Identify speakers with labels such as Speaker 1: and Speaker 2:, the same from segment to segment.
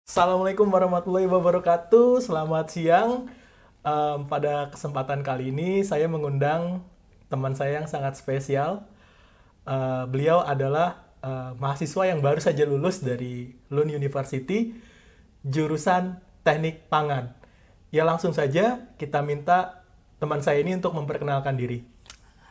Speaker 1: Assalamualaikum warahmatullahi wabarakatuh. Selamat siang. Pada kesempatan kali ini saya mengundang teman saya yang sangat spesial. Beliau adalah mahasiswa yang baru saja lulus dari Lund University, jurusan Teknik Pangan. Ya langsung saja kita minta teman saya ini untuk memperkenalkan diri.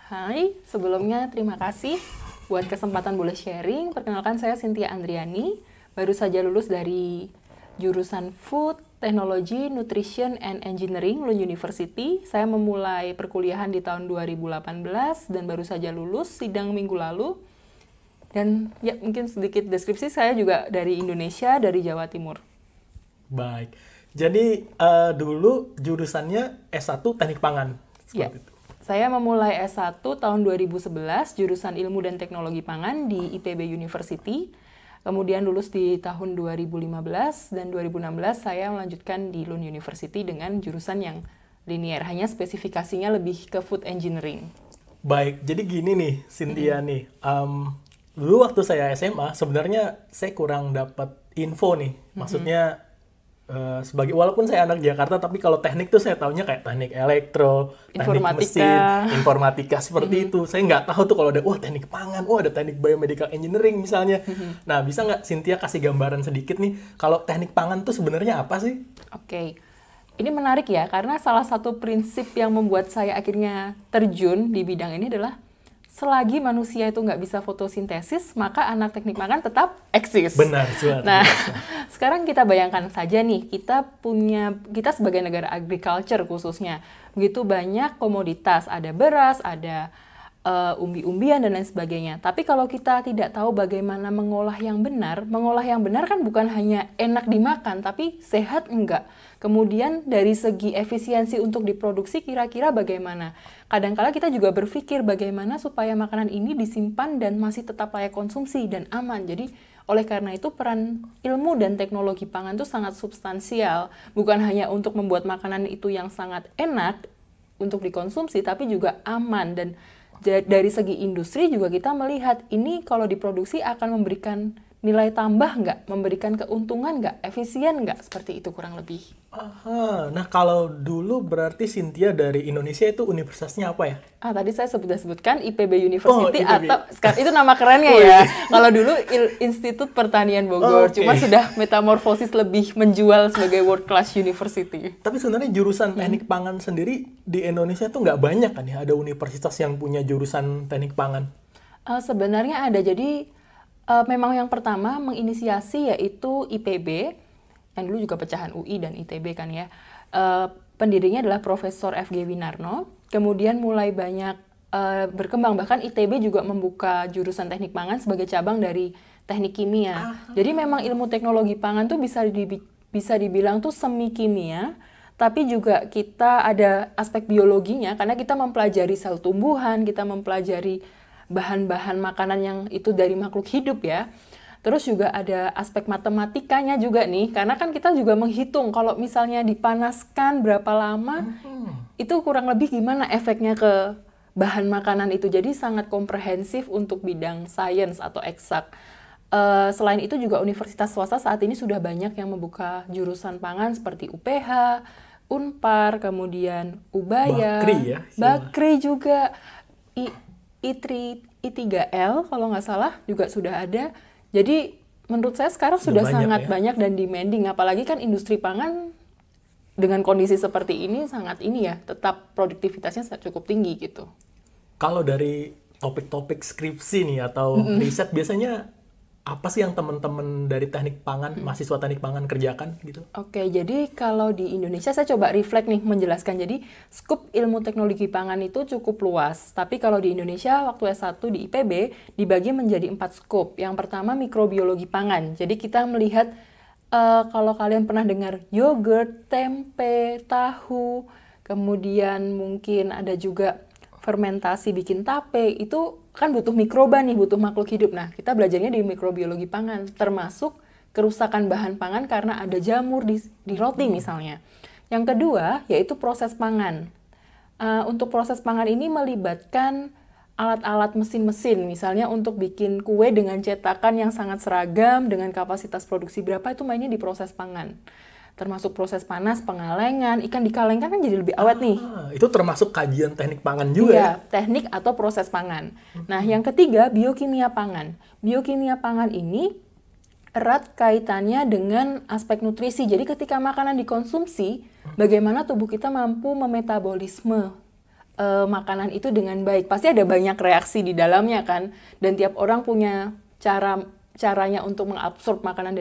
Speaker 2: Hai, sebelumnya terima kasih buat kesempatan boleh sharing. Perkenalkan saya Cynthia Andriani, baru saja lulus dari jurusan Food, Technology, Nutrition, and Engineering Lund University. Saya memulai perkuliahan di tahun 2018 dan baru saja lulus sidang minggu lalu. Dan ya mungkin sedikit deskripsi, saya juga dari Indonesia, dari Jawa Timur.
Speaker 1: Baik. Jadi dulu jurusannya S1 Teknik Pangan.
Speaker 2: Ya,
Speaker 1: Seperti itu.
Speaker 2: saya memulai S1 tahun 2011, jurusan Ilmu dan Teknologi Pangan di IPB University. Kemudian lulus di tahun 2015 dan 2016 saya melanjutkan di Lund University dengan jurusan yang linear, hanya spesifikasinya lebih ke food engineering.
Speaker 1: Baik, jadi gini nih, Cynthia nih. Dulu waktu saya SMA, sebenarnya saya kurang dapat info nih. Maksudnya, walaupun saya anak Jakarta, tapi kalau teknik tuh saya taunya kayak teknik elektro, teknik mesin, informatika, seperti itu. Saya nggak tahu tuh kalau ada, teknik pangan, ada teknik biomedical engineering misalnya. Nah, bisa nggak Cynthia kasih gambaran sedikit nih, kalau teknik pangan tuh sebenarnya apa sih?
Speaker 2: Oke. Ini menarik ya, karena salah satu prinsip yang membuat saya akhirnya terjun di bidang ini adalah selagi manusia itu nggak bisa fotosintesis, maka anak teknik pangan tetap eksis.
Speaker 1: Benar,
Speaker 2: Nah, sekarang kita bayangkan saja nih, kita sebagai negara agriculture khususnya, begitu banyak komoditas, ada beras, ada umbi-umbian dan lain sebagainya. Tapi kalau kita tidak tahu bagaimana mengolah yang benar kan bukan hanya enak dimakan, tapi sehat enggak. Kemudian dari segi efisiensi untuk diproduksi kira-kira bagaimana? Kadang-kala kita juga berpikir bagaimana supaya makanan ini disimpan dan masih tetap layak konsumsi dan aman. Jadi oleh karena itu peran ilmu dan teknologi pangan itu sangat substansial. Bukan hanya untuk membuat makanan itu yang sangat enak untuk dikonsumsi, tapi juga aman. Dan dari segi industri juga kita melihat ini kalau diproduksi akan memberikan nilai tambah nggak, memberikan keuntungan nggak, efisien nggak, seperti itu kurang lebih.
Speaker 1: Aha, nah kalau dulu berarti Cynthia dari Indonesia itu universitasnya apa ya?
Speaker 2: Tadi saya sudah sebutkan IPB University
Speaker 1: IPB.
Speaker 2: atau itu nama kerennya ya. Kalau dulu Institut Pertanian Bogor, cuma sudah metamorfosis lebih menjual sebagai world class university.
Speaker 1: Tapi sebenarnya jurusan teknik pangan sendiri di Indonesia tuh nggak banyak kan ya? Ada universitas yang punya jurusan teknik pangan?
Speaker 2: Sebenarnya ada, jadi memang yang pertama menginisiasi yaitu IPB, yang dulu juga pecahan UI dan ITB kan ya. Pendirinya adalah Profesor F.G. Winarno. Kemudian mulai banyak berkembang, bahkan ITB juga membuka jurusan teknik pangan sebagai cabang dari teknik kimia. Jadi memang ilmu teknologi pangan tuh bisa dibilang tuh semi kimia, tapi juga kita ada aspek biologinya karena kita mempelajari sel tumbuhan, kita mempelajari bahan-bahan makanan yang itu dari makhluk hidup ya. Terus juga ada aspek matematikanya juga nih, karena kan kita juga menghitung kalau misalnya dipanaskan berapa lama, itu kurang lebih gimana efeknya ke bahan makanan itu. Jadi sangat komprehensif untuk bidang sains atau eksak. Selain itu juga universitas swasta saat ini sudah banyak yang membuka jurusan pangan seperti UPH, Unpar, kemudian Ubaya, Bakri juga, I3L kalau nggak salah juga sudah ada. Jadi menurut saya sekarang sudah sangat banyak dan demanding, apalagi kan industri pangan dengan kondisi seperti ini sangat tetap produktivitasnya cukup tinggi gitu.
Speaker 1: Kalau dari topik-topik skripsi nih atau riset biasanya apa sih yang teman-teman dari teknik pangan, mahasiswa teknik pangan kerjakan gitu?
Speaker 2: Oke, jadi kalau di Indonesia saya coba reflect nih menjelaskan. Jadi skup ilmu teknologi pangan itu cukup luas. Tapi kalau di Indonesia waktu S1 di IPB dibagi menjadi 4 skup. Yang pertama mikrobiologi pangan. Jadi kita melihat kalau kalian pernah dengar yogurt, tempe, tahu, kemudian mungkin ada juga fermentasi bikin tape, itu kan butuh mikroba nih, butuh makhluk hidup. Nah, kita belajarnya di mikrobiologi pangan, termasuk kerusakan bahan pangan karena ada jamur di roti misalnya. Yang kedua, yaitu proses pangan. Untuk proses pangan ini melibatkan alat-alat mesin-mesin, misalnya untuk bikin kue dengan cetakan yang sangat seragam, dengan kapasitas produksi berapa, itu mainnya di proses pangan. Termasuk proses panas, pengalengan, ikan dikalengkan kan jadi lebih awet nih.
Speaker 1: Itu termasuk kajian teknik pangan juga
Speaker 2: Iya, teknik atau proses pangan. Nah, yang ketiga, biokimia pangan. Biokimia pangan ini erat kaitannya dengan aspek nutrisi. Jadi ketika makanan dikonsumsi, bagaimana tubuh kita mampu memetabolisme makanan itu dengan baik. Pasti ada banyak reaksi di dalamnya kan, dan tiap orang punya caranya untuk mengabsorb makanan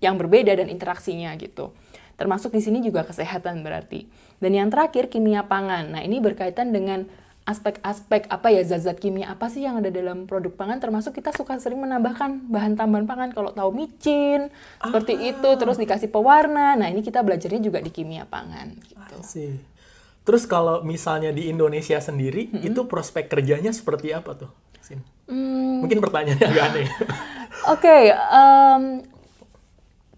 Speaker 2: yang berbeda dan interaksinya gitu. Termasuk di sini juga kesehatan berarti. Dan yang terakhir kimia pangan. Nah, ini berkaitan dengan aspek-aspek zat-zat kimia apa sih yang ada dalam produk pangan, termasuk kita suka sering menambahkan bahan tambahan pangan, kalau tahu micin seperti itu, terus dikasih pewarna. Nah, ini kita belajarnya juga di kimia pangan gitu.
Speaker 1: Terus kalau misalnya di Indonesia sendiri, itu prospek kerjanya seperti apa tuh, Sin? Mungkin pertanyaannya agak aneh.
Speaker 2: Oke,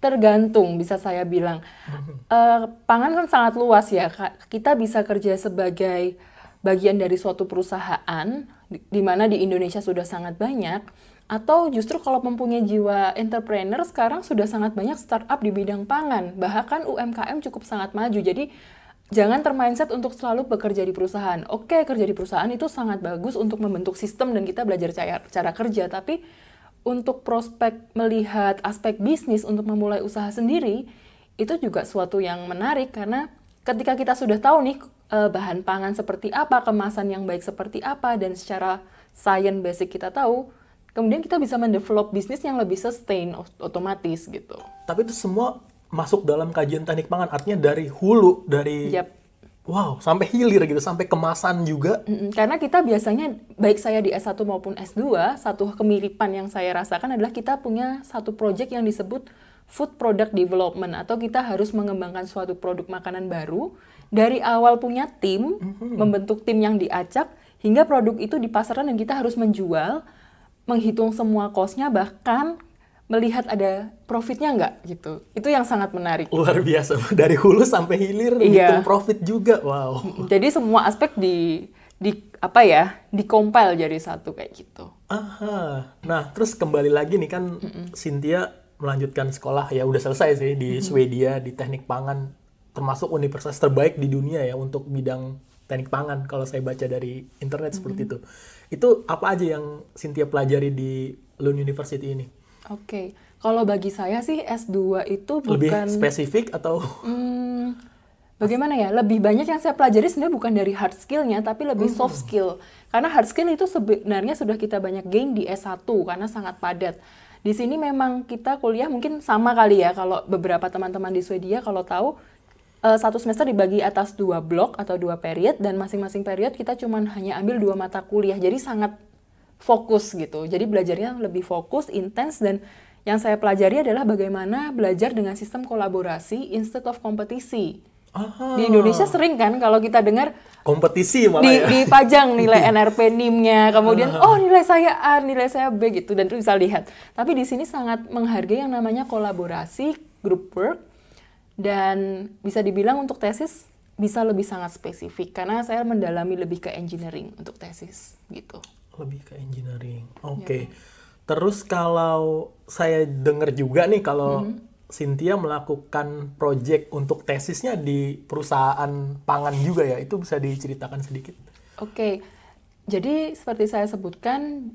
Speaker 2: tergantung bisa saya bilang. Pangan kan sangat luas ya. Kita bisa kerja sebagai bagian dari suatu perusahaan, di mana di Indonesia sudah sangat banyak, atau justru kalau mempunyai jiwa entrepreneur, sekarang sudah sangat banyak startup di bidang pangan. Bahkan UMKM cukup sangat maju. Jadi jangan termindset untuk selalu bekerja di perusahaan. Oke, kerja di perusahaan itu sangat bagus untuk membentuk sistem dan kita belajar cara kerja, tapi untuk prospek melihat aspek bisnis untuk memulai usaha sendiri, itu juga suatu yang menarik, karena ketika kita sudah tahu nih bahan pangan seperti apa, kemasan yang baik seperti apa, dan secara science basic kita tahu, kemudian kita bisa mendevelop bisnis yang lebih sustain otomatis gitu.
Speaker 1: Tapi itu semua masuk dalam kajian teknik pangan, artinya dari hulu, dari sampai hilir gitu, sampai kemasan juga.
Speaker 2: Karena kita biasanya, baik saya di S1 maupun S2, satu kemiripan yang saya rasakan adalah kita punya satu project yang disebut food product development, atau kita harus mengembangkan suatu produk makanan baru, dari awal punya tim, membentuk tim yang diacak, hingga produk itu dipasarkan dan kita harus menjual, menghitung semua cost-nya, bahkan melihat ada profitnya nggak gitu. Itu yang sangat menarik.
Speaker 1: Luar biasa, dari hulu sampai hilir hitung profit juga. Wow.
Speaker 2: Jadi semua aspek di-compile jadi satu kayak gitu.
Speaker 1: Nah, terus kembali lagi nih kan, Cynthia melanjutkan sekolah, ya udah selesai sih di Swedia di teknik pangan, termasuk universitas terbaik di dunia ya untuk bidang teknik pangan kalau saya baca dari internet seperti itu. Itu apa aja yang Cynthia pelajari di Lund University ini?
Speaker 2: Oke, kalau bagi saya sih S2 itu bukan...
Speaker 1: Lebih spesifik atau...
Speaker 2: Bagaimana ya, lebih banyak yang saya pelajari sebenarnya bukan dari hard skill-nya, tapi lebih soft skill. Karena hard skill itu sebenarnya sudah kita banyak gain di S1, karena sangat padat. Di sini memang kita kuliah mungkin sama kali ya, kalau beberapa teman-teman di Swedia kalau tahu, satu semester dibagi atas 2 blok atau 2 period, dan masing-masing period kita cuma hanya ambil 2 mata kuliah, jadi sangat fokus gitu. Jadi belajarnya lebih fokus, intens, dan yang saya pelajari adalah bagaimana belajar dengan sistem kolaborasi instead of kompetisi. Di Indonesia sering kan kalau kita dengar
Speaker 1: kompetisi malah
Speaker 2: dipajang nilai NRP NIM-nya, kemudian nilai saya A, nilai saya B gitu, dan itu bisa lihat. Tapi di sini sangat menghargai yang namanya kolaborasi, group work, dan bisa dibilang untuk tesis bisa lebih sangat spesifik karena saya mendalami lebih ke engineering untuk tesis gitu.
Speaker 1: Lebih ke engineering. Oke. Terus kalau saya dengar juga nih kalau Cynthia melakukan project untuk tesisnya di perusahaan pangan juga ya, itu bisa diceritakan sedikit?
Speaker 2: Oke. Jadi seperti saya sebutkan,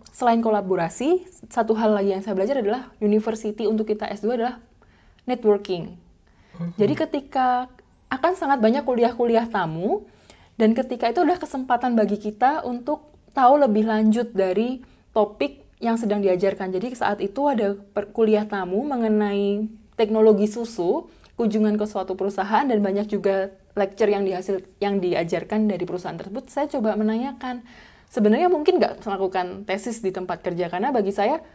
Speaker 2: selain kolaborasi, satu hal lagi yang saya belajar adalah university untuk kita S2 adalah networking. Jadi ketika akan sangat banyak kuliah-kuliah tamu, dan ketika itu adalah kesempatan bagi kita untuk tahu lebih lanjut dari topik yang sedang diajarkan. Jadi saat itu ada kuliah tamu mengenai teknologi susu, kunjungan ke suatu perusahaan, dan banyak juga lecture yang diajarkan dari perusahaan tersebut. Saya coba menanyakan, sebenarnya mungkin nggak melakukan tesis di tempat kerja, karena bagi saya,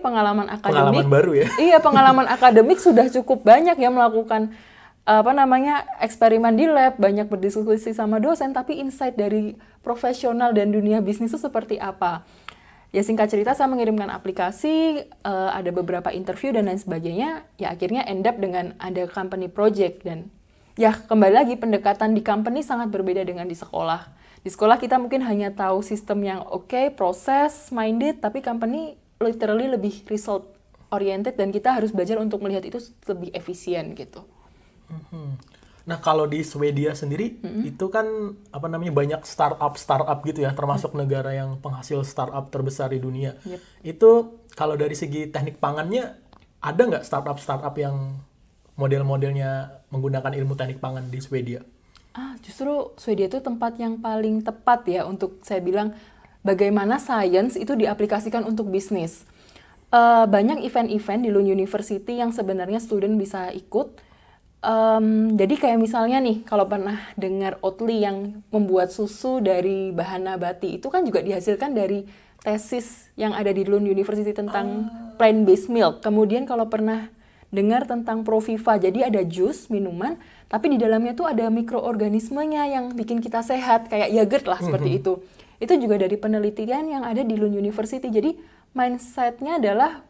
Speaker 2: pengalaman akademik.
Speaker 1: Pengalaman baru ya?
Speaker 2: Iya, pengalaman akademik sudah cukup banyak ya melakukan eksperimen di lab, banyak berdiskusi sama dosen, tapi insight dari profesional dan dunia bisnis itu seperti apa. Ya singkat cerita, saya mengirimkan aplikasi, ada beberapa interview dan lain sebagainya, ya akhirnya end up dengan ada company project, dan ya kembali lagi pendekatan di company sangat berbeda dengan di sekolah. Di sekolah kita mungkin hanya tahu sistem yang oke, proses, minded, tapi company literally lebih result oriented dan kita harus belajar untuk melihat itu lebih efisien gitu.
Speaker 1: Nah, kalau di Swedia sendiri itu kan apa namanya banyak startup gitu ya, termasuk negara yang penghasil startup terbesar di dunia.
Speaker 2: Yep.
Speaker 1: Itu kalau dari segi teknik pangannya ada nggak startup yang model-modelnya menggunakan ilmu teknik pangan di Swedia?
Speaker 2: Justru Swedia itu tempat yang paling tepat ya untuk saya bilang bagaimana science itu diaplikasikan untuk bisnis. Banyak event-event di Lund University yang sebenarnya student bisa ikut. Jadi kayak misalnya nih, kalau pernah dengar Oatly yang membuat susu dari bahan nabati, itu kan juga dihasilkan dari tesis yang ada di Lund University tentang plant-based milk. Kemudian kalau pernah dengar tentang Proviva, jadi ada jus, minuman, tapi di dalamnya tuh ada mikroorganismenya yang bikin kita sehat, kayak yogurt lah seperti itu. Itu juga dari penelitian yang ada di Lund University. Jadi mindset-nya adalah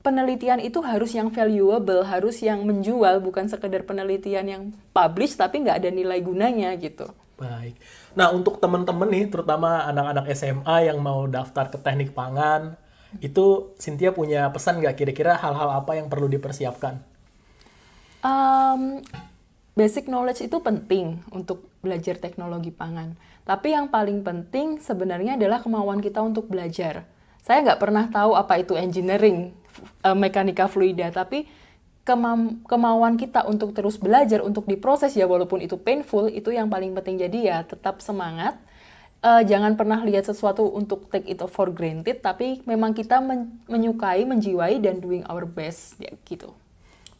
Speaker 2: penelitian itu harus yang valuable, harus yang menjual, bukan sekedar penelitian yang publish tapi nggak ada nilai gunanya gitu.
Speaker 1: Baik. Nah, untuk teman-teman nih, terutama anak-anak SMA yang mau daftar ke teknik pangan, itu Cynthia punya pesan nggak kira-kira hal-hal apa yang perlu dipersiapkan?
Speaker 2: Basic knowledge itu penting untuk belajar teknologi pangan. Tapi yang paling penting sebenarnya adalah kemauan kita untuk belajar. Saya nggak pernah tahu apa itu engineering, mekanika fluida, tapi kemauan kita untuk terus belajar, untuk diproses ya walaupun itu painful, itu yang paling penting. Jadi ya tetap semangat, jangan pernah lihat sesuatu untuk take it for granted, tapi memang kita menyukai, menjiwai, dan doing our best, ya gitu.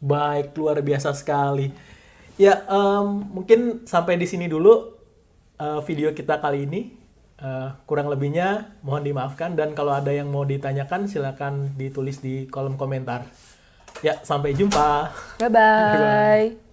Speaker 1: Baik, luar biasa sekali. Ya, mungkin sampai di sini dulu video kita kali ini. Kurang lebihnya mohon dimaafkan, dan kalau ada yang mau ditanyakan silakan ditulis di kolom komentar. Ya, sampai jumpa.
Speaker 2: Bye-bye.